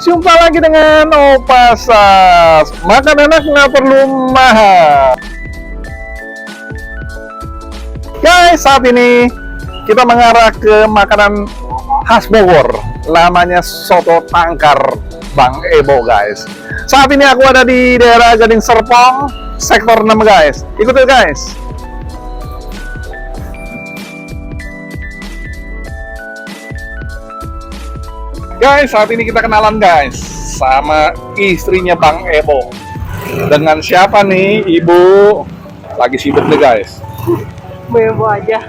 jumpa lagi dengan Opa Sas. Makan enak nggak perlu mahal. Guys, saat ini kita mengarah ke makanan khas Bogor. Namanya soto tangkar Bang Ebo, guys. Saat ini aku ada di daerah Gading Serpong, sektor 6, guys. Ikutin, guys. Guys, saat ini kita kenalan, guys, sama istrinya Bang Ebo. Dengan siapa nih, Ibu? Lagi sibuk nih, guys. Bu Ebo aja.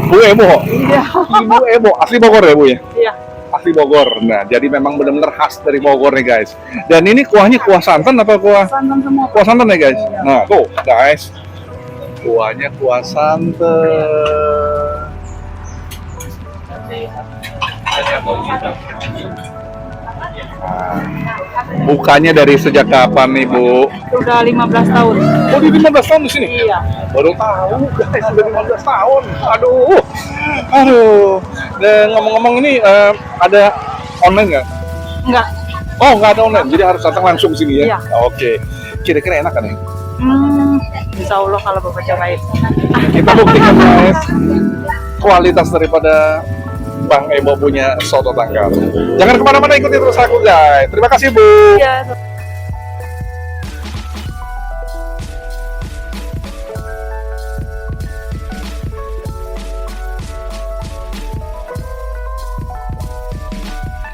Bu Ebo? Iya. Ibu Ebo, asli Bogor ya, Bu ya? Iya. Asli Bogor. Nah, jadi memang benar-benar khas dari Bogor nih, guys. Dan ini kuahnya kuah santan atau kuah? Santan semua. Kuah santan ya, guys? Iya. Nah, tuh, guys. Kuahnya kuah santan. Nah, bukanya dari sejak kapan nih, Bu? Udah 15 tahun. Oh, di 15 tahun di sini? Iya. Baru tahu, guys, sudah 15 tahun. Aduh. Dan ngomong-ngomong ini ada online nggak? Enggak. Oh, nggak ada online, jadi harus datang langsung ke sini ya? Iya. Oke. Kira-kira enak kan ya? Insya Allah kalau Bapak cobain. Kita buktikan, guys, kualitas daripada Bang Ebo punya soto tangkar. Jangan kemana-mana, ikuti terus aku, guys. Terima kasih, Bu. Iya.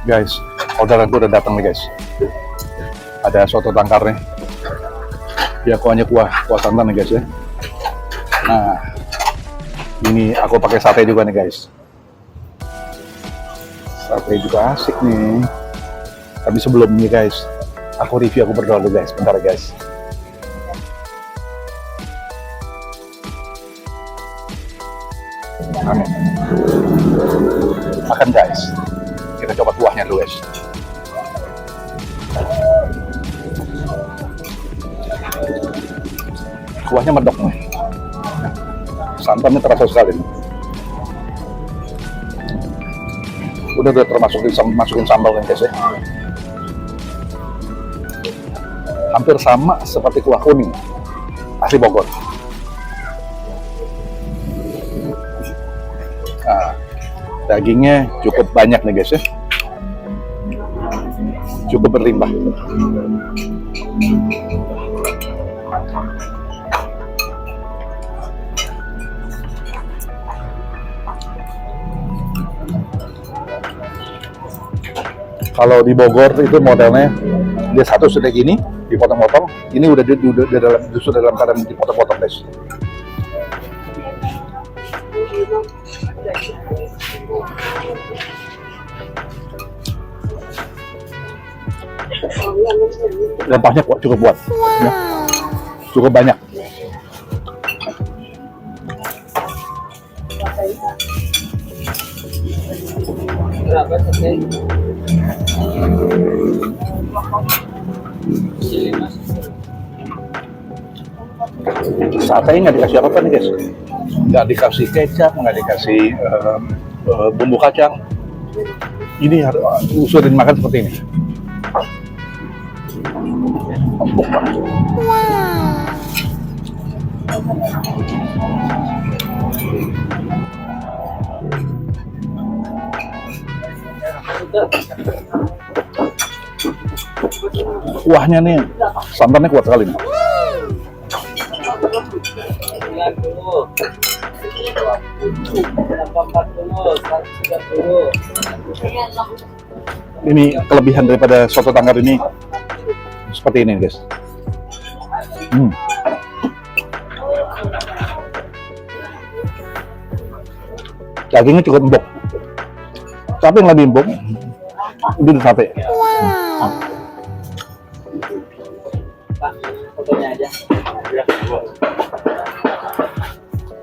Guys, orderan gue udah datang nih, guys. Ada soto tangkar nih. Ya, kuahnya kuah santan nih, guys ya. Nah, ini aku pakai sate juga nih, guys. Sate juga asik nih. Tapi sebelumnya, guys, aku review, aku berdoa dulu, guys. Bentar, guys. Amin. Makan, guys. Kita coba kuahnya dulu, guys. Kuahnya medok nih. Santannya terasa sekali nih. Udah termasuk masukin sambal kan, guys ya. Hampir sama seperti kuah kuning asli Bogor. Nah, dagingnya cukup banyak nih, guys ya. Cukup berlimpah. Kalau di Bogor itu modelnya dia satu sudah gini dipotong-potong, ini udah dalam keadaan dipotong-potong, guys. Rempahnya cukup kuat, ya. Cukup banyak. Satenya nggak dikasih apa-apa nih, guys. Nggak dikasih kecap, nggak dikasih bumbu kacang. Ini harus usulin makan seperti ini. Empuk banget. Kuahnya nih, santannya kuat sekali nih. Ini kelebihan daripada soto tangkar ini seperti ini, guys. Dagingnya cukup empuk. Tapi yang lebih empuk itu di sate.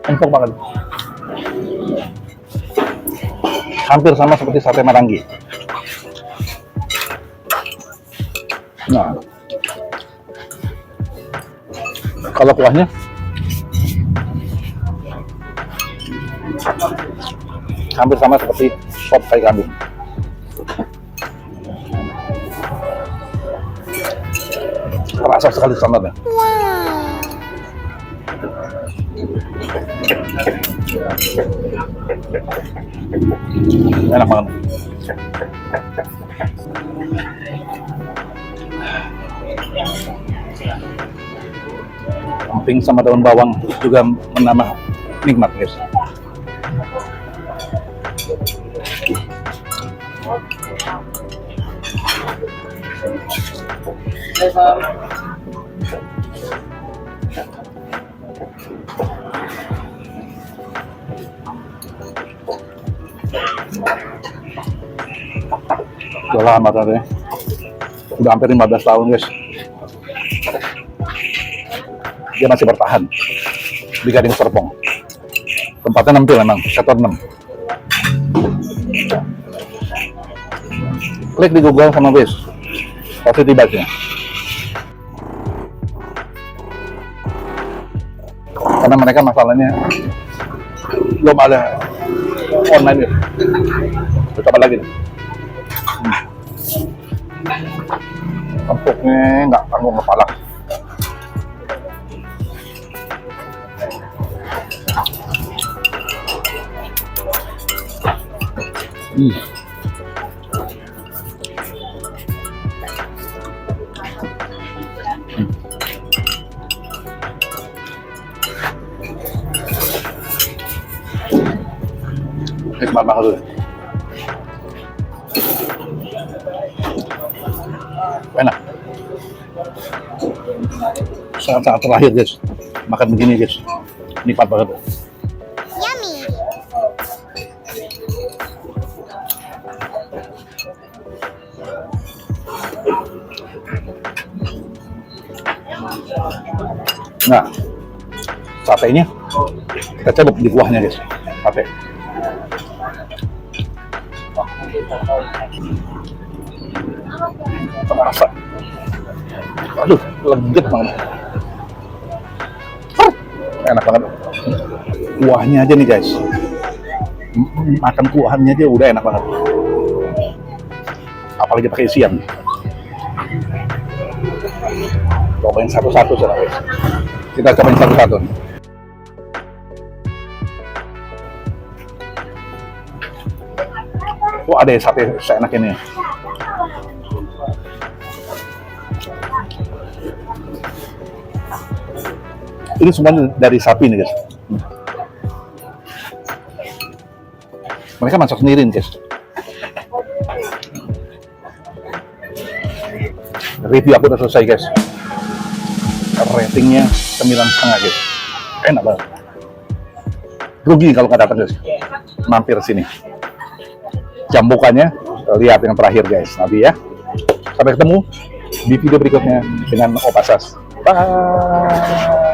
Empuk banget. Hampir sama seperti sate Marangi. Nah, kalau kuahnya hampir sama seperti sop kai kambing. Terasa sekali santannya. Enak banget. Emping sama daun bawang juga menambah nikmat, guys. Udah lama tadi. Udah hampir 15 tahun, guys. Dia masih bertahan di Gading Serpong. Tempatnya nempel memang, sektor 6. Klik di Google sama guys, pasti tiba-tiba. Karena mereka masalahnya belum ada online gitu. Coba lagi nih. Empuknya nggak tanggung kepala. Nikmat banget tuh. Enak. Saat-saat terakhir guys, makan begini guys, nikmat banget. Yummy. Nah, satenya kita celup di kuahnya guys, sate. Terasa, aduh, legit banget. Enak banget. Kuahnya aja nih guys, makan kuahnya aja udah enak banget. Apalagi pakai isian. Cobain satu-satu guys. Kita cobain satu-satu. Wah, ada sate seenak ini. Ini semuanya dari sapi nih guys. Mereka masak sendiri guys. Review aku udah selesai guys. Ratingnya 9,5 guys. Enak banget. Rugi kalau nggak datang guys. Mampir sini. Jam bukanya lihat yang terakhir guys. Nanti ya. Sampai ketemu di video berikutnya dengan Opasas. Bye.